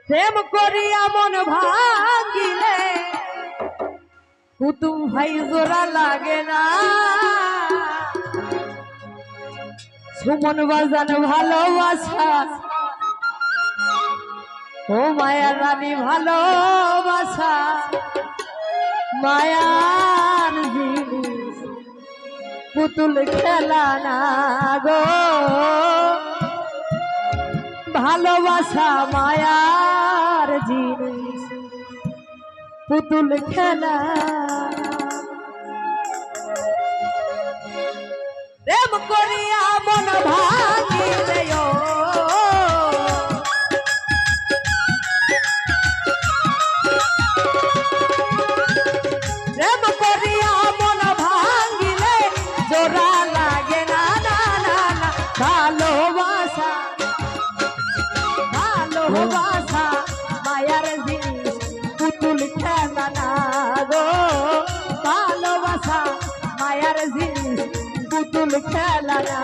প্রেম করিয়া মন ভাঙিলে কুতুম ভাই জোড়া লাগে না। সুমন বাজান ভালোবাসা ও মায়া রানী ভালোবাসা মায়ার জিনিস পুতুল খেলা না গো। ভালোবাসা মায়ার জিনিস পুতুল খেলা। প্রেম করিয়া মন ভাঙিলে প্রেম করিয়া মন ভাঙিলে জোড়া লাগে না না না না। ভালোবাসা ভালোবাসা মায়ার জিনিস পুতুল খেলা না গো। ভালোবাসা মায়ার জিনিস পুতুল খেলা না।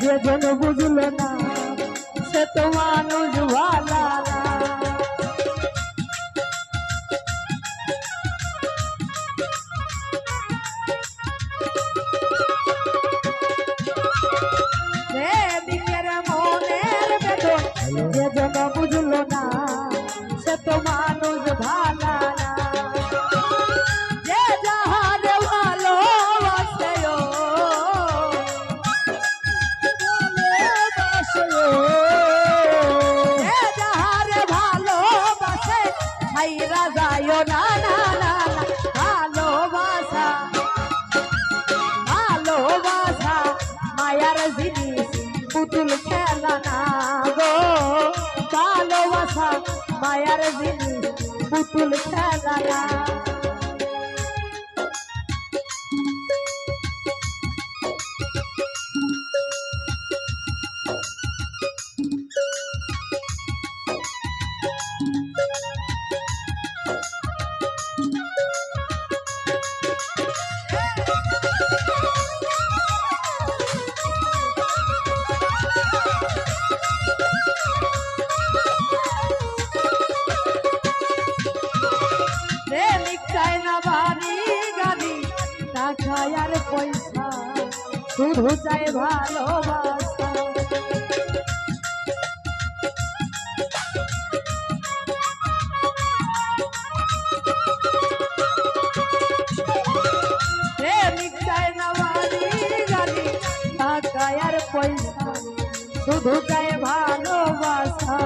যেজন বুঝল না সে তো মানুষ ভালা না। প্রেমিকের মনের বেদন যেজন বুঝল না সে তো মানুষ ভালা না। হাইরা যায় না না না না। ভালোবাসা ভালোবাসা মায়ার জিনিস পুতুল খেলা না গো। ভালোবাসা মায়ার জিনিস পুতুল খেলা না। টাকার পয়সা শুধু চাই ভালোবাসা। প্রেমিক চায় না বাড়ি গাড়ি টাকার পয়সা শুধু চাই ভালোবাসা।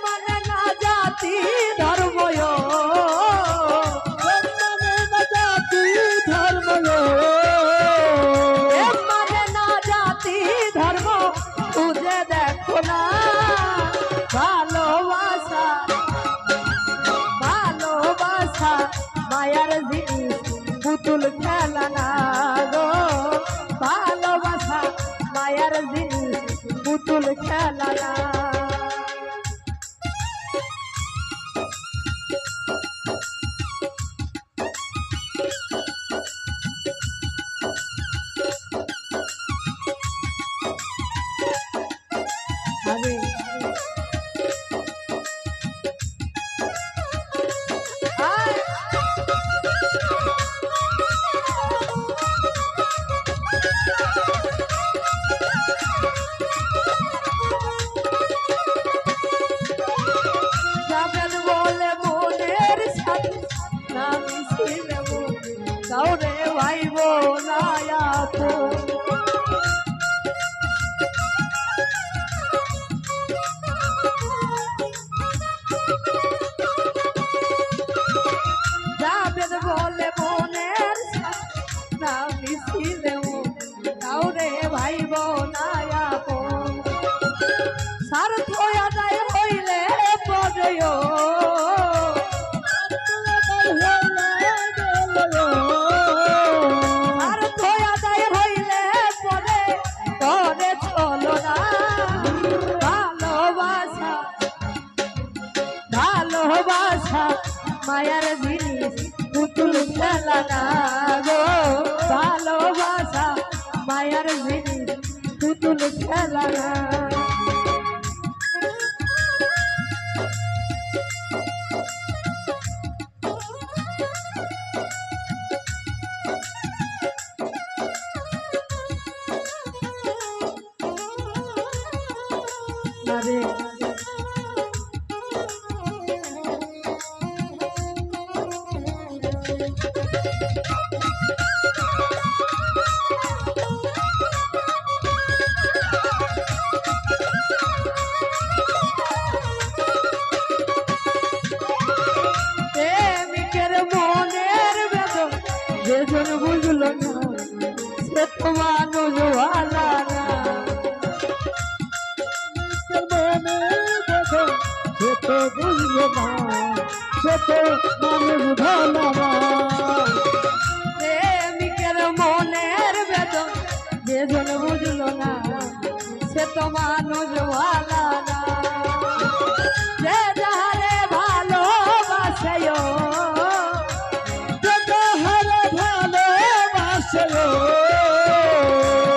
মানে না জাতি ধর্ম মানে না জাতি ধর্ম তুঝে দেখো না। ভালোবাসা ভালোবাসা মায়ার জিনিস পুতুল খেলা না গো। ভালোবাসা মায়ার জিনিস পুতুল খেলা না। কাউরে ভাইব না যাবেন বলে মনের না মিছিলে কাউরে ভাইব না। স্বার্থ আদায় হইলে পরে স্বার্থ আদায় হইলে পরে করে চলো না ভালোবাসা ভালোবাসা মায়ার জিনিস পুতুল খেলা না গো ভালোবাসা মায়ার জিনিস পুতুল খেলা না আরে প্রেমিকের মনের বেদন যেজন বুঝলো না সে তো মানুষ ভালা না সে তো বুঝলো না সে তো মানুষ ভালো না প্রেমিকের মনের বেদন যেজন বুঝলো না সে তো মানুষ ভালা না যে যাহারে ভালোবাসে সে তো হারে ভালোবাসে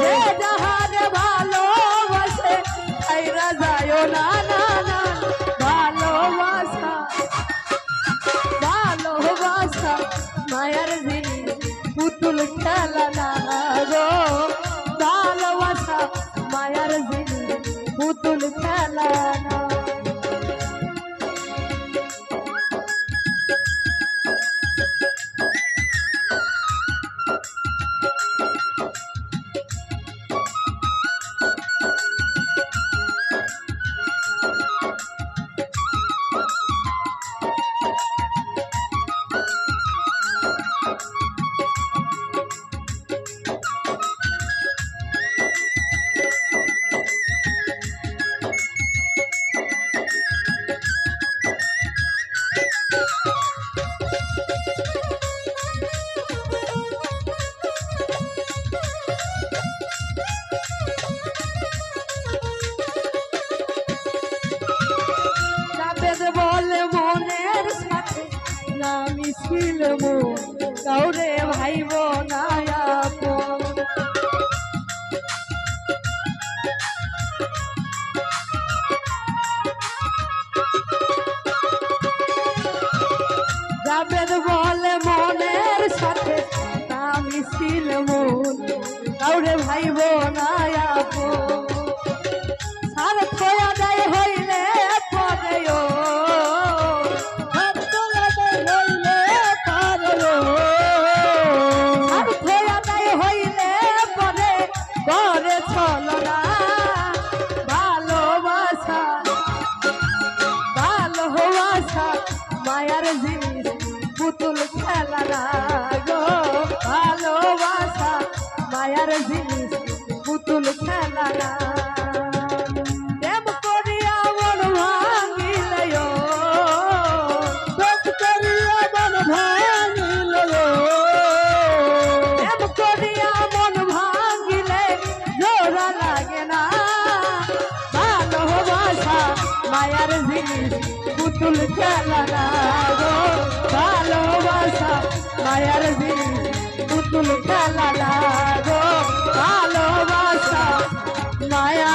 যে যাহারে ভালোবাসে আইরা যায় না না না ভালোবাসা ভালোবাসা মায়ার জিনিস পুতুল খেলা না গো ভালোবাসা মায়ার জিনিস পুতুল খেলা না বলে মনের সাথে না মিছিল কাউরে ভাইব না আপন জাবেদ বলে মনের সাথে না মিছিল কাউরে ভাইব না আপন স্বার্থ আদায় হইলে পরে স্বার্থ আদায় হইলে পরে করে চলো না ভালোবাসা ভালোবাসা মায়ার জিনিস পুতুল খেলা না গো ভালোবাসা মায়ার জিনিস পুতুল খেলা না মায়ার জিনিস পুতুল খেলা না গো ভালোবাসা মায়ার জিনিস পুতুল খেলা না গো ভালোবাসা মায়া